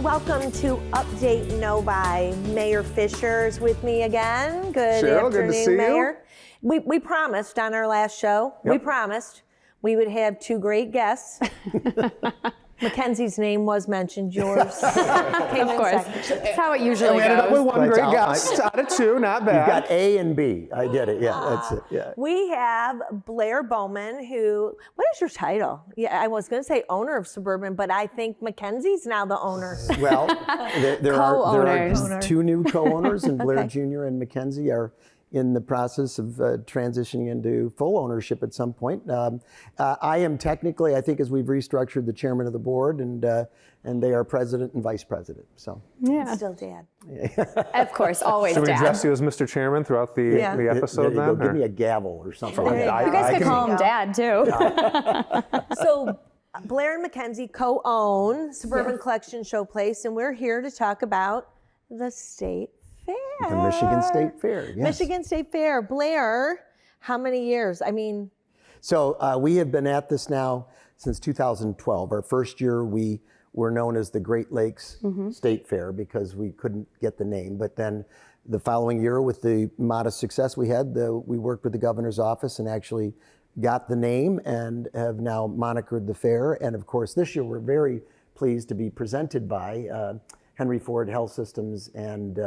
welcome to Update Novi. Mayor Fisher's with me again. Good Sheryl, afternoon, good to see Mayor. We promised on our last show, we promised we would have two great guests. Mackenzie's name was mentioned, yours came Of course. That's how it usually We ended up goes. with one great guest out of two, not bad. You've got A and B. I get it. Yeah, that's it. Yeah. We have Blair Bowman, who, what is your title? Yeah, I was going to say owner of Suburban, but I think Mackenzie's now the owner. Well, there Co-owners. are two new co-owners, and Blair Jr. and Mackenzie are in the process of transitioning into full ownership at some point. I am technically, I think, as we've restructured, the chairman of the board, and they are president and vice president. So Yeah. Still dad. Of course, always Should we Dad. address you as Mr. Chairman throughout the episode There you go. then? Give or- me a gavel or something. There you go. You guys I could can- call him Dad, too. So Blair and Mackenzie co-own Suburban Collection Showplace, and we're here to talk about the State Fair. The Michigan State Fair, yes. Michigan State Fair. Blair, how many years? I mean, So we have been at this now since 2012. Our first year, we were known as the Great Lakes State Fair because we couldn't get the name. But then the following year, with the modest success we had, we worked with the governor's office and actually got the name and have now monikered the fair. And of course, this year we're very pleased to be presented by Henry Ford Health Systems and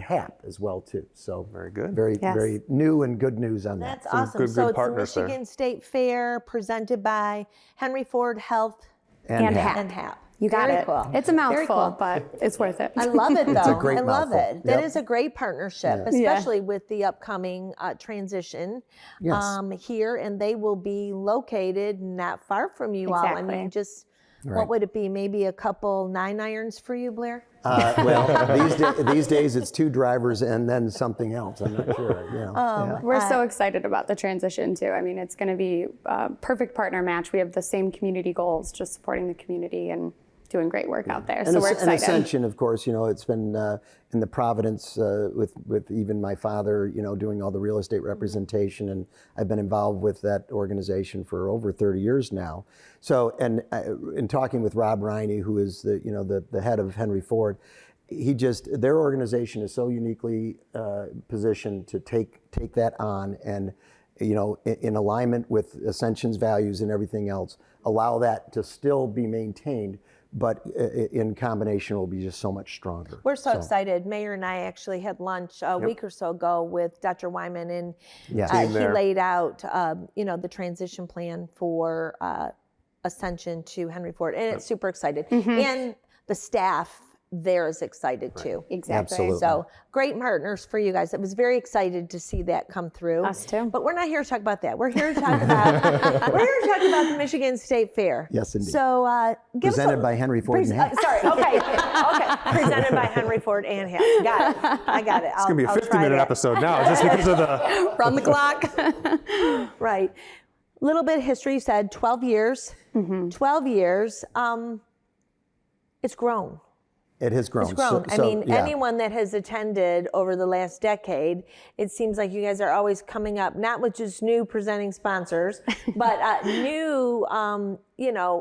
HAP as well too. So Very good. very new and good news on that. that's awesome. good So it's the partners there. Michigan State Fair presented by Henry Ford Health And HAP. HAP. and HAP. You got Very it. Cool. It's a Very mouthful, cool. but it's worth it. I love it though. It's a great I love mouthful. it. That Yep. is a great partnership, especially with the upcoming transition Yes. here, and they will be located not far from you all. I Exactly. mean, just Right. what would it be? Maybe a couple 9-irons for you, Blair? Well, these days it's two drivers and then something else. I'm not sure. You know. Yeah. We're so excited about the transition, too. I mean, it's going to be a perfect partner match. We have the same community goals, just supporting the community and doing great work out there. So we're And excited. Ascension, of course, it's been in the Providence with even my father, doing all the real estate representation, and I've been involved with that organization for over 30 years now. So, and in talking with Rob Riney, who is the head of Henry Ford, their organization is so uniquely positioned to take that on and, in alignment with Ascension's values and everything else, allow that to still be maintained, but in combination will be just so much stronger. We're so excited. Mayor and I actually had lunch a week or so ago with Dr. Wyman, and Yeah. he Team there. laid out, the transition plan for Ascension to Henry Ford, and it's super excited. And the staff there is excited too. Exactly. Absolutely. So great partners for you guys. I was very excited to see that come through. Us too. But we're not here to talk about that. We're here to talk about the Michigan State Fair. Yes, indeed. So give us Presented by Henry Ford and HAP. Sorry. Okay. Presented by Henry Ford and HAP. Got it. I got it. It's going to be a 50-minute episode now just because of the... Run the clock. Right. Little bit of history. You said 12 years. 12 years. It's grown. It has grown. It's grown. So, yeah. Anyone that has attended over the last decade, it seems like you guys are always coming up, not with just new presenting sponsors, but new,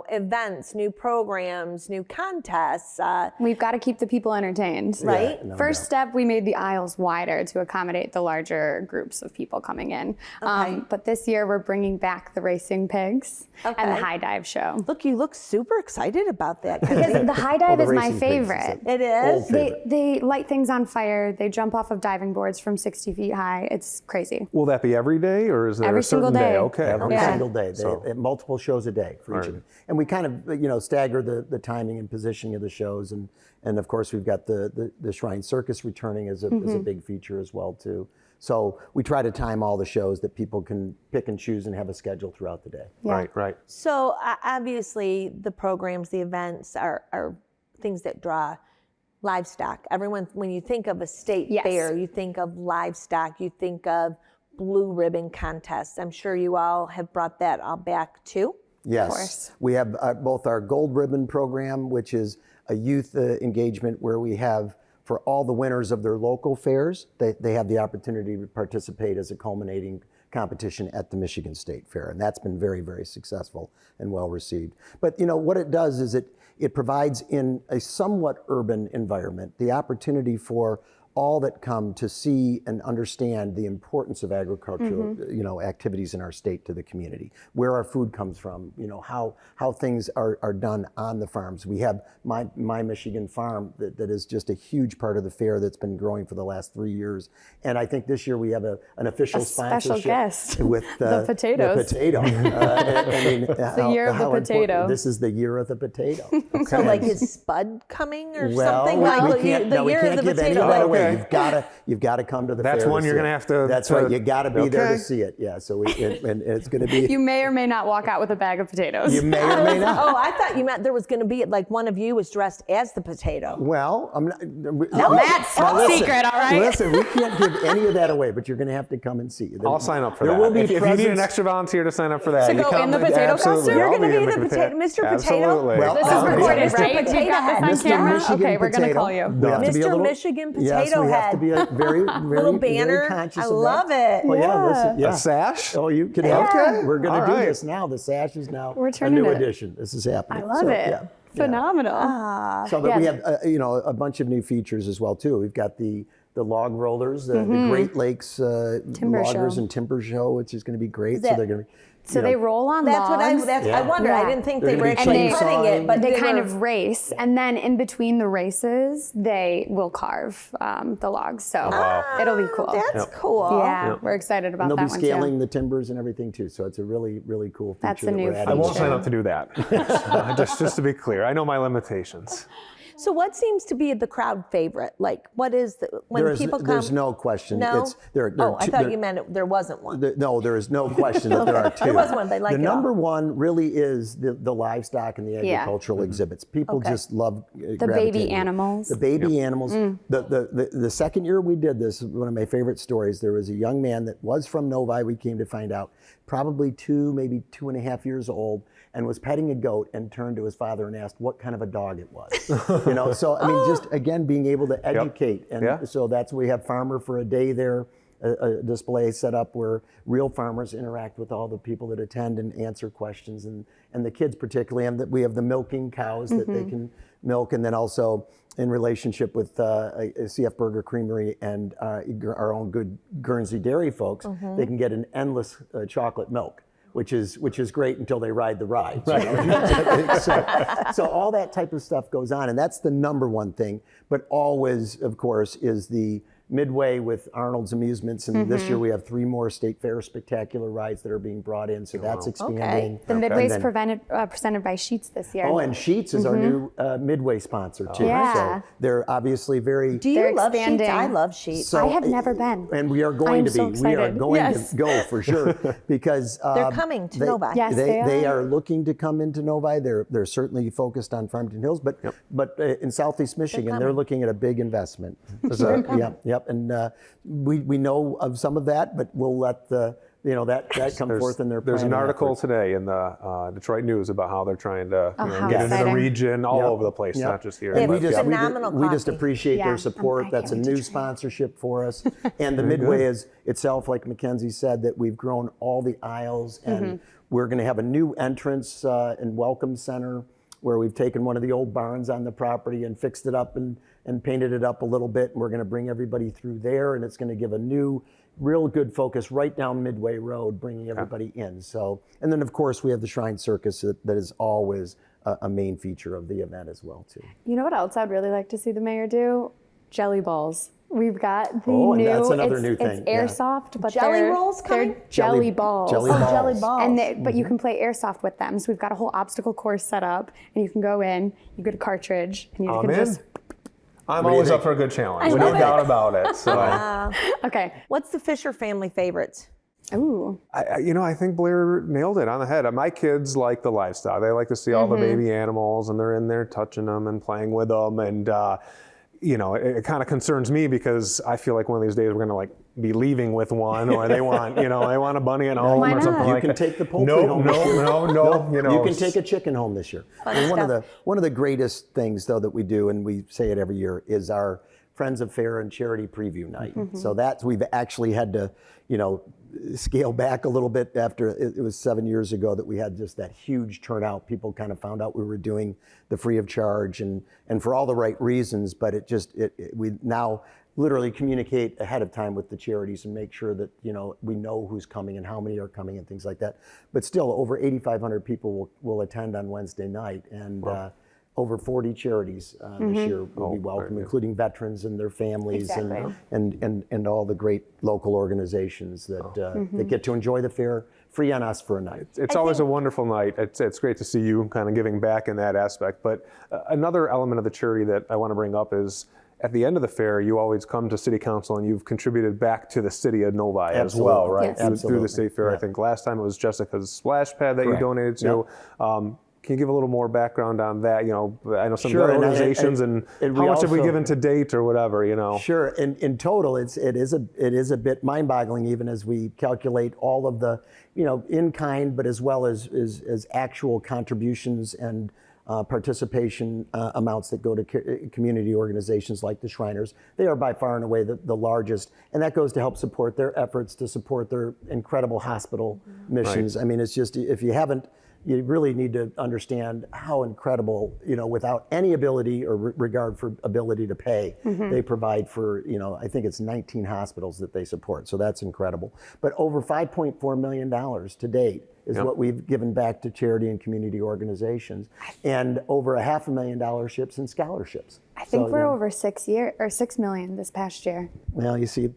events, new programs, new contests. We've got to keep the people entertained. Right. Yeah, no First doubt. step, we made the aisles wider to accommodate the larger groups of people coming in. Okay. But this year, we're bringing back the racing pigs and Okay. the high dive show. Look, you look super excited about that. Because the high dive the is my racing pigs is favorite. It is. Old favorite. They light things on fire. They jump off of diving boards from 60 feet high. It's crazy. Will that be every day or is there Every a certain single day. Okay. Every Yeah. single day. So- Multiple shows a day for each of them. And we kind of, stagger the timing and positioning of the shows. And of course, we've got the Shrine Circus returning as a big feature as well, too. So we try to time all the shows that people can pick and choose and have a schedule throughout the day. Yeah. Right. So obviously the programs, the events are things that draw livestock. Everyone, when you think of a state Yes. fair, you think of livestock, you think of blue ribbon contests. I'm sure you all have brought that all back too. Yes, course. we have both our Gold Ribbon program, which is a youth engagement where we have, for all the winners of their local fairs, they have the opportunity to participate as a culminating competition at the Michigan State Fair. And that's been very, very successful and well received. But what it does is it provides in a somewhat urban environment the opportunity for all that come to see and understand the importance of agricultural, activities in our state to the community, where our food comes from, how things are done on the farms. We have my Michigan farm that is just a huge part of the fair that's been growing for the last 3 years. And I think this year we have an official sponsorship special guest with the potatoes. The potato. It's the year of the potato. This is the year of the potato. Okay. So like is Spud coming or Well, something? we Like can't, the no, we year can't of the give any potato. of that Like, away. You've got to come to the fair. That's one to you're see going to it. have to. That's right. You got to be there Okay. to see it. Yeah. So and it's going to be. You may or may not walk out with a bag of potatoes. You may or may not. Oh, I thought you meant there was going to be like one of you was dressed as the potato. Well, I'm not. Matt's top secret, all right? Listen, we can't give any of that away, but you're going to have to come and see. I'll sign up for there that. Will be if you need an presents. extra volunteer to sign up for that, To you go come, in the potato absolutely. costume? You're I'll going to in be the potato, Mr. Potato. Absolutely. Well, This is I'll be recorded, Mr. right? Potato We've got this on Mr. camera? Michigan Okay, we're going to Potato. call you. We have to be a Mr. little- Michigan Potato Yes, we have Head. to be a very, Little banner. very conscious I of that. love it. Well, yeah, listen, yeah. A sash? Oh, you can have Okay. it. We're going All to do right. this now. The sash is now We're a turning new it. edition. This is happening. I love So, it. yeah. Phenomenal. So but Yeah. we have a bunch of new features as well too. We've got the log rollers, the Great Lakes Timber loggers show. and timber show, which is going to be great. So that- they're going to. So they roll on That's what logs. I wondered. Yeah. I didn't think They're they were gonna be actually cutting it, chainsawing. but They kind were- of race, and then in between the races, they will carve the logs. So it'll be cool. That's cool. Yeah, we're excited about And they'll that be one scaling too. the timbers and everything too. So it's a really, really cool feature. That's a that new we're adding. I won't feature. sign up to do that. just to be clear, I know my limitations. So what seems to be the crowd favorite? Like what is the when people come? There's no question. No? There Oh, I two- thought there- you meant there wasn't one. No, there is no question that there are two. There was one, but I like the it all. number one really is the livestock and the agricultural exhibits. People Okay. just love The gravitating baby to it. animals. The baby animals. The second year we did this, one of my favorite stories. There was a young man that was from Novi. We came to find out, probably maybe 2.5 years old, and was petting a goat and turned to his father and asked what kind of a dog it was. So I mean, just again being able to educate, and Yeah. so that's we have Farmer for a Day there. A display set up where real farmers interact with all the people that attend and answer questions, and the kids particularly. And that we have the milking cows that they can milk, and then also in relationship with a CF Burger Creamery and our own good Guernsey Dairy folks, they can get an endless chocolate milk. Which is great until they ride the ride. So all that type of stuff goes on, and that's the number one thing. But always, of course, is the Midway with Arnold's Amusements, and this year we have 3 more State Fair spectacular rides that are being brought in, so that's expanding. The Midway's And then- presented by Sheets this year. Oh, and Sheets is our new Midway sponsor too. Yeah. So they're obviously very. Do you They're love expanding. sheets? I love sheets. So- I have never been. And we are going I'm to be. so We are excited. going Yes. to go for sure because They're coming to Novi. Yes, they they are looking to come into Novi. They're certainly focused on Farmington Hills, but in Southeast Michigan, they're looking at a big investment. Yep. And we know of some of that, but we'll let that come forth in their. There's an planning article efforts. today in the Detroit News about how they're trying to how get into the exciting. region all Yep. over the place, Yep. not just here. They And we have but, just, yeah. phenomenal we just coffee. appreciate Yeah. their support. I That's a can't wait new to try. sponsorship for us. And the Midway is itself, like Mackenzie said, that we've grown all the aisles, and we're going to have a new entrance and welcome center where we've taken one of the old barns on the property and fixed it up and painted it up a little bit. And we're going to bring everybody through there, and it's going to give a new, real good focus right down Midway Road, bringing everybody in. So, and then of course we have the Shrine Circus that is always a main feature of the event as well too. You know what else I'd really like to see the mayor do? Jelly balls. We've got the Oh, and new. that's another it's, new thing, It's yeah. airsoft, but Jelly they're, rolls coming? They're jelly balls. Jelly Oh, balls. jelly balls. And but you can play airsoft with them. So we've got a whole obstacle course set up, and you can go in, you get a cartridge, and you I'm can in. just. I'm do you always think? up for a good challenge. I No love doubt about it. So, Okay. What's the Fisher family favorites? Ooh. I think Blair nailed it on the head. My kids like the livestock. They like to see all the baby animals, and they're in there touching them and playing with them. And it kind of concerns me because I feel like one of these days we're going to be leaving with one, or they want a bunny at home Why or something not? You like can that. take the poultry home this year. No. You can take a chicken home this year. And one of the greatest things though that we do, and we say it every year, is our Friends of Fair and Charity Preview Night. So we've actually had to, scale back a little bit after it was 7 years ago that we had just that huge turnout. People kind of found out we were doing the free of charge and for all the right reasons, but we now literally communicate ahead of time with the charities and make sure that, we know who's coming and how many are coming and things like that. But still, over 8,500 people will attend on Wednesday night, and over 40 charities this year will be welcome, including veterans and their families, and all the great local organizations that get to enjoy the fair free on us for a night. It's always a wonderful night. It's great to see you kind of giving back in that aspect. But another element of the charity that I want to bring up is, at the end of the fair, you always come to City Council and you've contributed back to the city of Novi as well, right? Yes. Through the state fair. I think last time it was Jessica's splash pad that you donated to. Can you give a little more background on that? I know some of the organizations and how much have we given to date or whatever, Sure. In total, it is a bit mind-boggling, even as we calculate all of the, in kind, but as well as actual contributions and participation amounts that go to community organizations like the Shriners. They are by far and away the largest, and that goes to help support their efforts to support their incredible hospital missions. I mean, it's just, if you haven't, you really need to understand how incredible, without any ability or regard for ability to pay, they provide for, I think it's 19 hospitals that they support. So that's incredible. But over $5.4 million to date is what we've given back to charity and community organizations, and over $500,000 ships and scholarships. I think we're over 6 million this past year. Well, you see,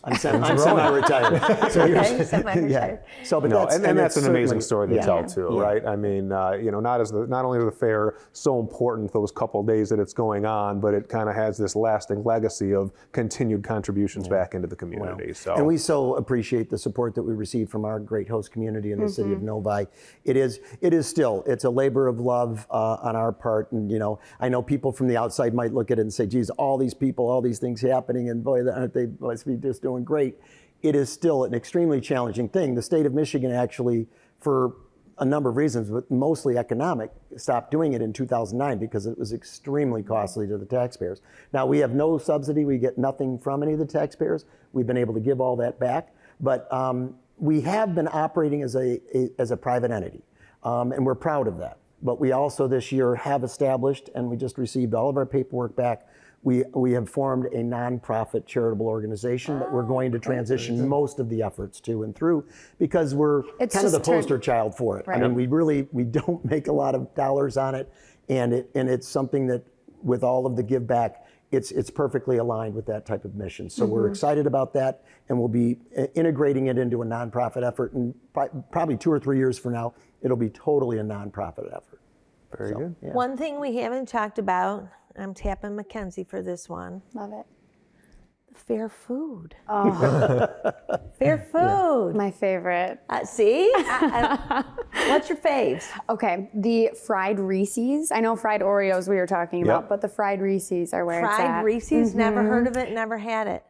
I'm semi-retired. So semi-retired. So, but that's an amazing story to tell too, right? I mean, not only is the fair so important those couple days that it's going on, but it kind of has this lasting legacy of continued contributions back into the community. And we so appreciate the support that we receive from our great host community in the city of Novi. It's a labor of love on our part, and I know people from the outside might look at it and say, geez, all these people, all these things happening, and boy, aren't they must be just doing great. It is still an extremely challenging thing. The state of Michigan actually, for a number of reasons, but mostly economic, stopped doing it in 2009 because it was extremely costly to the taxpayers. Now, we have no subsidy. We get nothing from any of the taxpayers. We've been able to give all that back, but we have been operating as a private entity, and we're proud of that. But we also this year have established, and we just received all of our paperwork back, we have formed a nonprofit charitable organization that we're going to transition most of the efforts to and through, because we're kind of the poster child for it. Right. I mean, we don't make a lot of dollars on it, and it's something that, with all of the give back, it's perfectly aligned with that type of mission. So we're excited about that, and we'll be integrating it into a nonprofit effort, and probably 2 or 3 years from now, it'll be totally a nonprofit effort. Very good. Yeah. One thing we haven't talked about, I'm tapping Mackenzie for this one. Love it. Fair food. Oh. Fair food. My favorite. See? What's your faves? Okay, the fried Reese's. I know fried Oreos we were talking about, but the fried Reese's are where it's at. Fried Reese's? Never heard of it, never had it.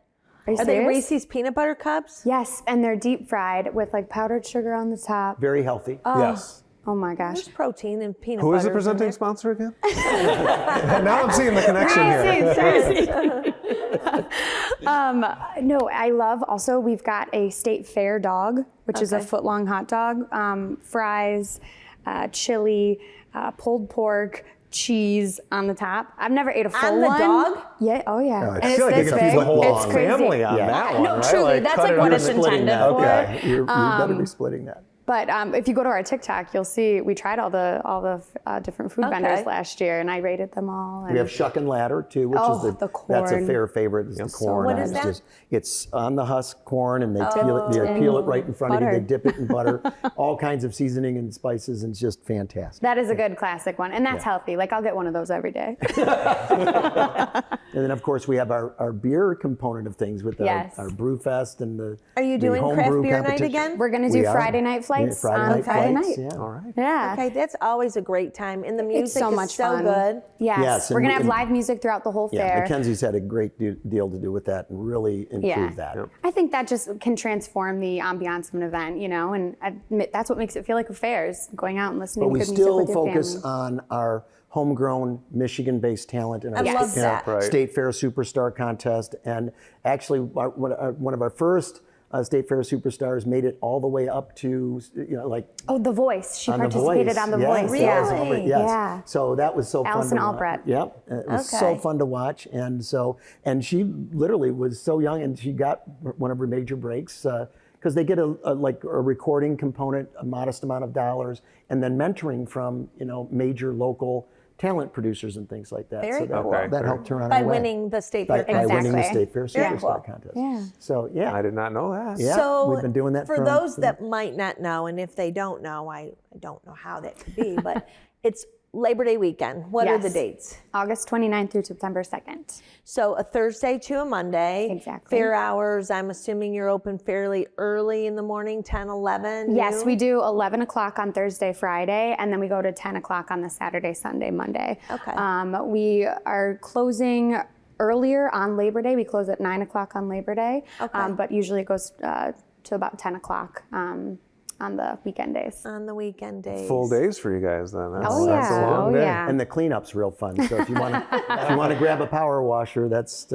Are they Reese's peanut butter cups? Yes, and they're deep fried with like powdered sugar on the top. Very healthy. Yes. Oh my gosh. There's protein in peanut butter. Who is the presenting sponsor again? Now I'm seeing the connection here. No, I love also, we've got a state fair dog, which is a foot-long hot dog, fries, chili, pulled pork, cheese on the top. I've never ate a full one. On the dog? Yeah, oh yeah. I feel like you could feed the whole family on that one, no, right? truly, that's like what it's intended for. Okay, you better be splitting that. But if you go to our TikTok, you'll see we tried all the different food vendors last year, and I rated them all. And we have shuck and ladder too, which is the corn. That's a fair favorite. Is the corn. What is that? It's on the husk corn, and they peel it right in front of you. They dip it in butter, all kinds of seasoning and spices, and it's just fantastic. That is a good classic one, and that's healthy. Like I'll get one of those every day. And then of course we have our beer component of things with our brew fest and the. Are you doing craft beer night again? We're going to do Friday night flights on Friday night. Yeah. All right. Yeah. Okay, that's always a great time. And the music it's so much fun. Good. Yes. We're going to have live music throughout the whole fair. Mackenzie's had a great deal to do with that and really improve that. Yep. I think that just can transform the ambiance of an event, and that's what makes it feel like a fair, is going out and listening to good music with your family. But we still focus on our homegrown Michigan-based talent in our State Fair Superstar Contest. And actually, one of our first State Fair superstars made it all the way up to, like Oh, The Voice. She on The participated Voice. on The Yes, Voice. Alice Yeah. Albrecht, yes. Yeah. So that was so Allison fun to Albrecht. watch. Yep, it was so Okay. fun to watch, and she literally was so young, and she got one of her major breaks because they get a recording component, a modest amount of dollars, and then mentoring from major local talent producers and things like that. Very so that, cool. that helped her on By her way. winning the State By, Fair by winning the Exactly. State Fair Very Superstar cool. Contest. Yeah. So yeah. I did not know that. Yeah, So we've been doing that for from- those that might not know, and if they don't know, I don't know how that could be, but it's Labor Day weekend. What are the Yes. dates? August 29th through September 2nd. So a Thursday to a Monday. Exactly. Fair hours, I'm assuming you're open fairly early in the morning, 10, 11? Yes, noon? we do 11 o'clock on Thursday, Friday, and then we go to 10 o'clock on the Saturday, Sunday, Monday. Okay. We are closing earlier on Labor Day. We close at 9 o'clock on Labor Day, Okay. but usually it goes to about 10 o'clock on the weekend days. On the weekend days. Full days for you guys then. That's, Oh, that's yeah. a long Oh, day. yeah. And the cleanup's real fun. So if you want to grab a power washer, that's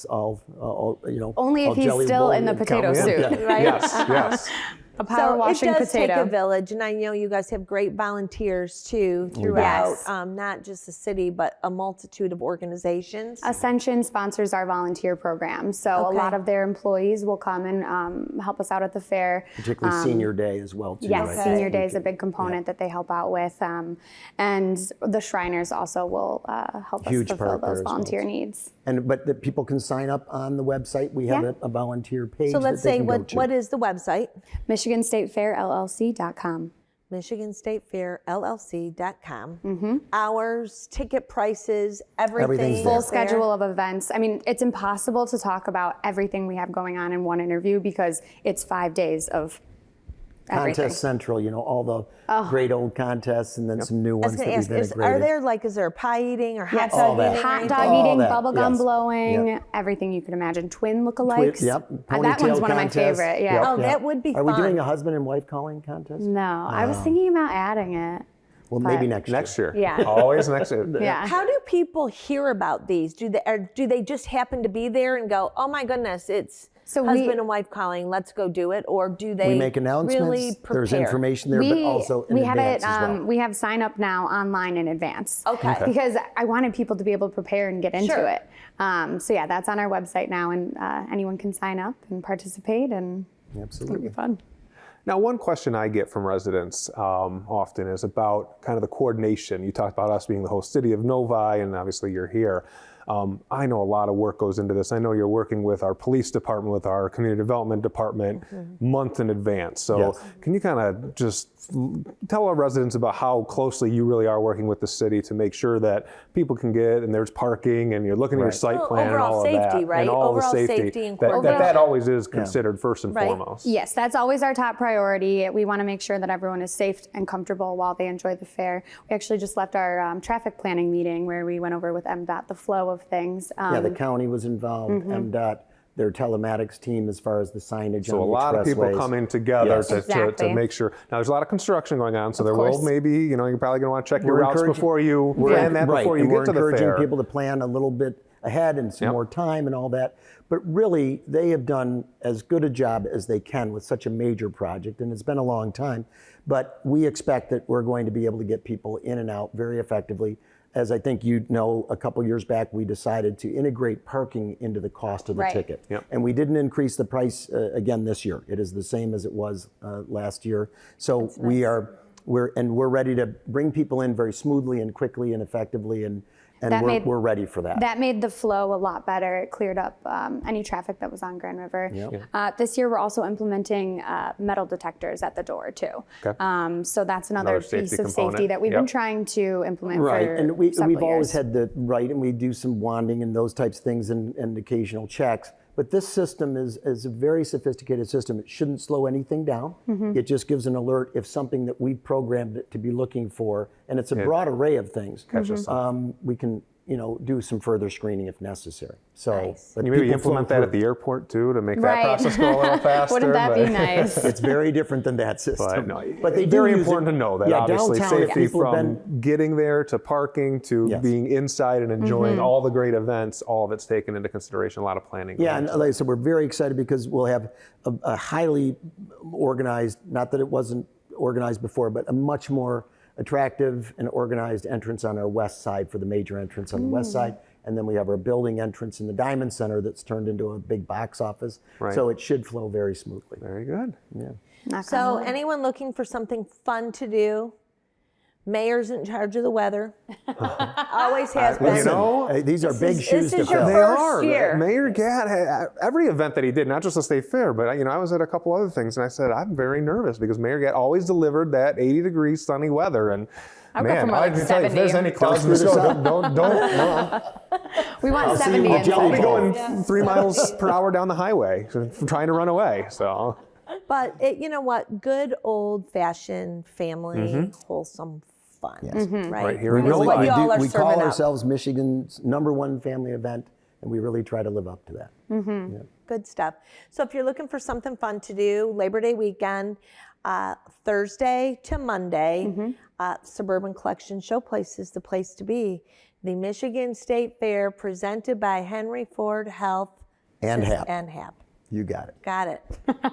all Only if all he's jelly still in the roll- potato count suit. in. Yeah. Right? Yes, yes. A power So washing it does potato. take a village, and I know you guys have great volunteers too throughout, Yes. not just the city, but a multitude of organizations. Ascension sponsors our volunteer program, so Okay. a lot of their employees will come and help us out at the fair. Particularly Senior Day as well, too. Yes, right? Senior Day is a big component that they help out with, and the Shriners also will help Huge us fulfill part there those as well. volunteer needs. But the people can sign up on the website. We have Yeah. a volunteer page So let's that they say can go to. what is the website? MichiganStateFairLLC.com. MichiganStateFairLLC.com. Hours, ticket prices, everything. Everything's Full there. is there. schedule of events. I mean, it's impossible to talk about everything we have going on in one interview because it's 5 days of everything. Contest Central, all the great old contests and then some new I was ones that going to we've ask, integrated. is there pie eating or hot Yes. dog All that. eating? or Hot anything? dog All eating, that, bubblegum yes. blowing, Yep. everything you could imagine. Twin lookalikes. Yep. That Ponytail one's one of my contest. favorite. Yeah. Yep, Oh, yep. that would be Are we fun. doing a husband and wife calling contest? No, I was thinking about adding it. Well, maybe next year. Next year. Yeah. Always next year. Yeah. How do people hear about these? Do they just happen to be there and go, oh my goodness, it's So husband and wife calling, let's go do it? Or do they We make announcements. really prepare? There's information there, but also in we have advance it. as well. We have sign up now online in advance. Okay. Because I wanted people to be able to prepare and get into Sure. it. So yeah, that's on our website now, and anyone can sign up and participate, and Absolutely. it'll be fun. Now, one question I get from residents often is about kind of the coordination. You talked about us being the host city of Novi, and obviously you're here. I know a lot of work goes into this. I know you're working with our police department, with our community development department, months in advance. So Yes. can you kind of just tell our residents about how closely you really are working with the city to make sure that people can get, and there's parking, and you're looking at your Right. site Well, plan and overall all of that. safety, right? And all Overall the safety and that coordination. always is considered first and Right. foremost. Yes, that's always our top priority. We want to make sure that everyone is safe and comfortable while they enjoy the fair. We actually just left our traffic planning meeting where we went over with MDOT the flow of things. Yeah, the county was involved, Mm-hmm. MDOT, their telematics team as far as the signage So on a the lot of people expressways. coming together Yes. to Exactly. make sure. Now there's a lot of construction going on, so there will course. maybe, you're probably going to want to check your We're routes encouraging- before you We're- plan that right, before you and get we're to the encouraging fair. people to plan a little bit ahead and some Yep. more time and all that. But really, they have done as good a job as they can with such a major project, and it's been a long time. But we expect that we're going to be able to get people in and out very effectively. As I think you know, a couple years back, we decided to integrate parking into the cost of the Right. ticket. Yep. And we didn't increase the price again this year. It is the same as it was last year. So we're ready to bring people in very smoothly and quickly and effectively, and That made- we're ready for that. That made the flow a lot better. It cleared up any traffic that was on Grand River. Yep. This year, we're also implementing metal detectors at the door too. Okay. So that's another Another piece safety of component. safety that we've been Yep. trying to implement Right, for and several we've always years. had the right, and we do some wanding and those types of things and occasional checks. But this system is a very sophisticated system. It shouldn't slow anything down. Mm-hmm. It just gives an alert if something that we programmed it to be looking for, and it's a broad array of things. Catch us up. We can do some further screening if necessary. So, Nice. but You maybe people flow implement that at through. the airport too to make Right. that process go a little faster. Wouldn't that but- be nice? It's very different than that system. But no, But they do very use important it. to know that Yeah, obviously downtown, if safety people have from been- getting there to parking to Yes. being inside and enjoying all the great events, all of it's taken into consideration, a lot of planning. Yeah, goes and into like I it. said, we're very excited because we'll have a highly organized, not that it wasn't organized before, but a much more attractive and organized entrance on our west side for the major entrance on the west side. And then we have our building entrance in the Diamond Center that's turned into a big box office. Right. So it should flow very smoothly. Very good. Yeah. Knock So on wood. anyone looking for something fun to do, Mayor's in charge of the weather. Always has been. You know, these are big shoes this to is your fill. They first are. year. Mayor Gadd had every event that he did, not just the state fair, but I was at a couple other things, and I said I'm very nervous because Mayor Gadd always delivered that 80-degree sunny weather, and I'll go man, for more I like can tell you, if there's 70. any clouds in the sky, don't. We want I'll see 70 you with in jelly I'll be February. going 3 miles per hour down the highway, trying to run away. So But you know what? Good old-fashioned family, wholesome fun. Yes. Right. Right here Is in Novi. what you all are we serving call up. ourselves Michigan's #1 family event, and we really try to live up to that. Good stuff. So if you're looking for something fun to do, Labor Day weekend, Thursday to Monday, Suburban Collection Showplace is the place to be. The Michigan State Fair presented by Henry Ford Health And HAP. And HAP. You got it. Got it.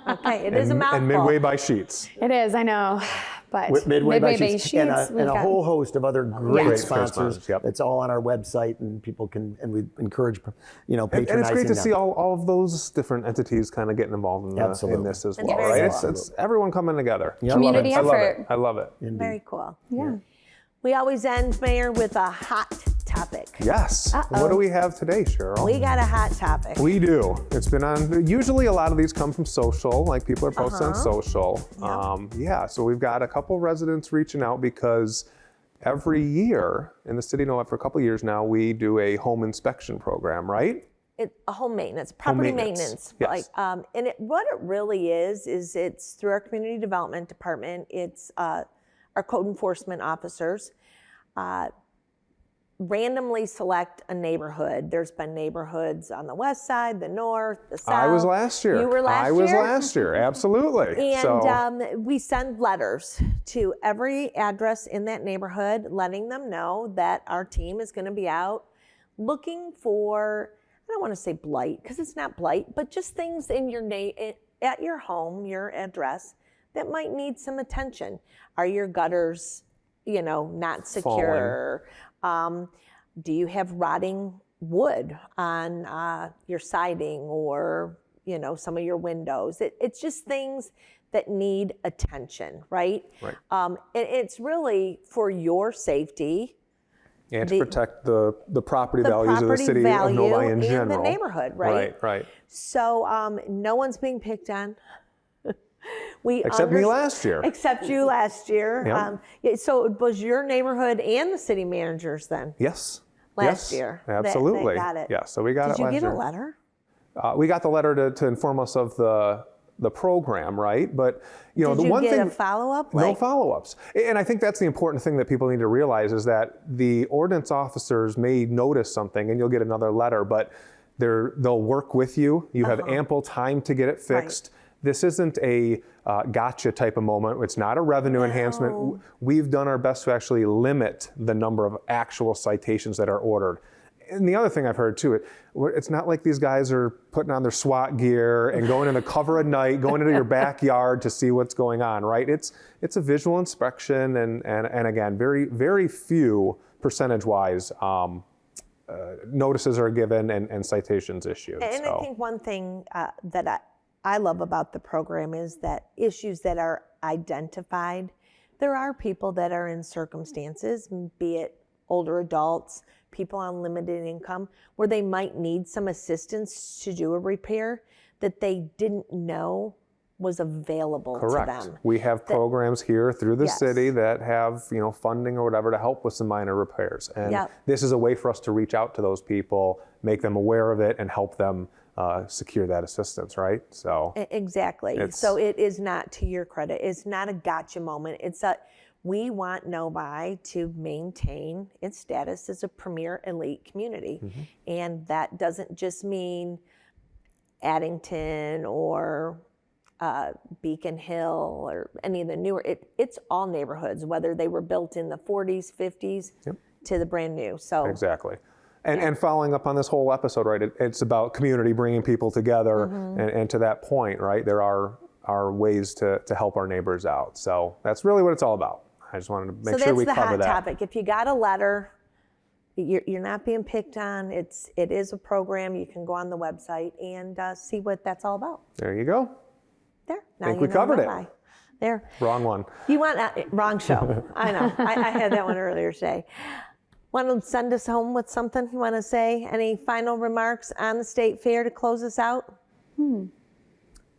Okay, it is a mouthful. and Midway by Sheets. It is, I know. But With Midway by Bay Sheets, and we've a got- whole host of other great Great sponsors. sponsors, yep. It's all on our website, and people can, and we encourage, patronizing And it's great to them. see all of those different entities kind of getting involved in Absolutely. this as It's well, very right? cool. It's everyone coming together. Yeah. Community I love it. effort. I love it. Very cool. Yeah. We always end, Mayor, with a hot topic. Yes. What do we have today, Cheryl? We got a hot topic. We do. It's been on, usually a lot of these come from social, like people are posting on social. So we've got a couple residents reaching out because every year in the city of Novi for a couple of years now, we do a home inspection program, right? A home maintenance, property maintenance, maintenance. yes. And what it really is it's through our community development department. It's our code enforcement officers randomly select a neighborhood. There's been neighborhoods on the west side, the north, the south. I was last year. You were last I year? was last year, absolutely. And we send letters to every address in that neighborhood, letting them know that our team is going to be out looking for, I don't want to say blight, because it's not blight, but just things in your at your home, your address, that might need some attention. Are your gutters, not secure? Do you have rotting wood on your siding or, some of your windows? It's just things that need attention, right? Right. And it's really for your safety, And to protect the property the values of the property city of value Novi in and general. the neighborhood, right? Right. So no one's being picked on. Except me last year. Except you last year. Yep. So it was your neighborhood and the city managers then Yes. last Yes, year. that Absolutely. got it. Yeah, so we got Did it last you year. get a letter? We got the letter to inform us of the program, right? But Did the you one get thing, a follow-up? no follow-ups. And I think that's the important thing that people need to realize is that the ordinance officers may notice something and you'll get another letter, but they'll work with you. You have ample time to get it fixed. This isn't a gotcha type of moment. It's not a revenue enhancement. We've done our best to actually limit the number of actual citations that are ordered. And the other thing I've heard too, it's not like these guys are putting on their SWAT gear and going in the cover at night, going into your backyard to see what's going on, right? It's a visual inspection, and again, very, very few percentage-wise notices are given and citations issued. And I think one thing that I love about the program is that issues that are identified, there are people that are in circumstances, be it older adults, people on limited income, where they might need some assistance to do a repair that they didn't know was available to them. We have programs here through the Yes. city that have, funding or whatever to help with some minor repairs. And Yep. this is a way for us to reach out to those people, make them aware of it, and help them secure that assistance, right? So Exactly. So it is not, to your credit, it's not a gotcha moment. we want Novi to maintain its status as a premier elite community. And that doesn't just mean Addington or Beacon Hill or any of the newer, it's all neighborhoods, whether they were built in the 40s, 50s to the brand new. So Exactly. And following up on this whole episode, right, it's about community, bringing people together. And to that point, right, there are ways to help our neighbors out. So that's really what it's all about. I just wanted to make sure we cover that. So that's the hot topic. If you got a letter, you're not being picked on. It is a program. You can go on the website and see what that's all about. There you go. There. I think we covered it. There. Wrong one. You want wrong show. I know. I had that one earlier today. Want to send us home with something you want to say? Any final remarks on the state fair to close us out?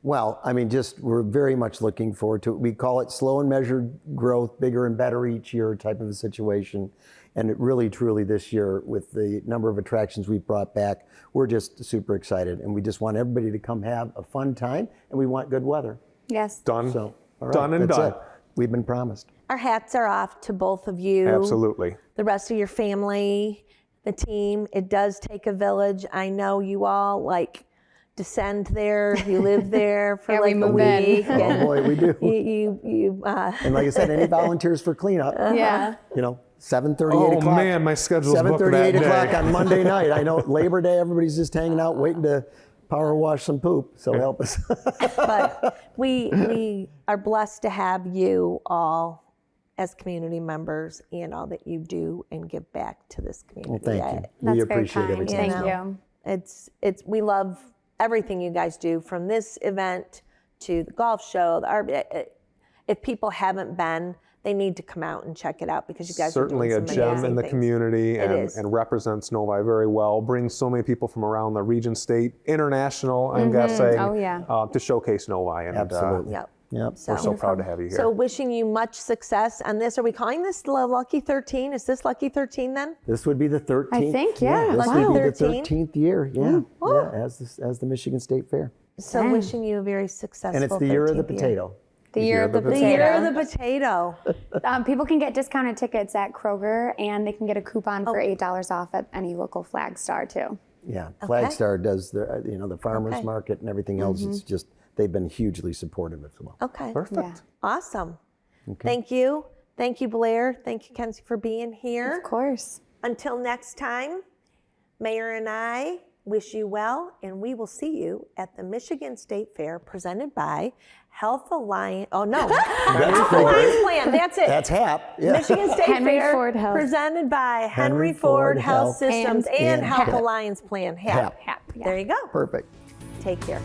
Well, I mean, we're very much looking forward to it. We call it slow and measured growth, bigger and better each year type of a situation. And it really, truly this year, with the number of attractions we've brought back, we're just super excited. And we just want everybody to come have a fun time, and we want good weather. Yes. Done. So, all right, Done and that's done. it. We've been promised. Our hats are off to both of you. Absolutely. The rest of your family, the team. It does take a village. I know you all descend there. You live there for Yeah, we a move in. week. Oh boy, we do. And like I said, any volunteers for cleanup? Yeah. 7:30, 8 Oh o'clock. man, my schedule's booked 7:30, that 8 o'clock day. on Monday night. I know Labor Day, everybody's just hanging out, waiting to power wash some poop. So help us. But we are blessed to have you all as community members and all that you do and give back to this community. Well, thank you. That's We very appreciate kind. everything. Thank you. We love everything you guys do, from this event to the golf show. If people haven't been, they need to come out and check it out, because you guys Certainly are a doing some gem amazing in the things. community It and, is. and represents Novi very well. Brings so many people from around the region, state, international, I'm guessing, Oh, yeah. to showcase Novi. And, Absolutely. Yep. Yep. we're so proud to have you here. So wishing you much success on this. Are we calling this the Lucky 13? Is this Lucky 13 then? This would be the 13th. I think, yeah. This Lucky would be the 13? 13th year. Yeah. Yeah. As the Michigan State Fair. So wishing you a very successful And it's the year of the 13th potato. The year of the The potato. year of the potato. People can get discounted tickets at Kroger, and they can get a coupon Oh. for $8 off at any local Flag Star too. Yeah. Flagstar does the farmers Okay. market and everything else. It's just, they've been hugely supportive as well. Okay. Perfect. Yeah. Awesome. Thank you. Thank you, Blair. Thank you, Kenzie, for being here. Of course. Until next time, Mayor and I wish you well, and we will see you at the Michigan State Fair presented by Health Alliance. Oh, no. Health Alliance Plan. That's it. That's HAP. Yeah. Michigan State Henry Fair Ford Health. presented by Henry Henry Ford Ford Health Health Systems and and Health HAP. Alliance Plan. HAP. HAP, yeah. There you go. Perfect. Take care.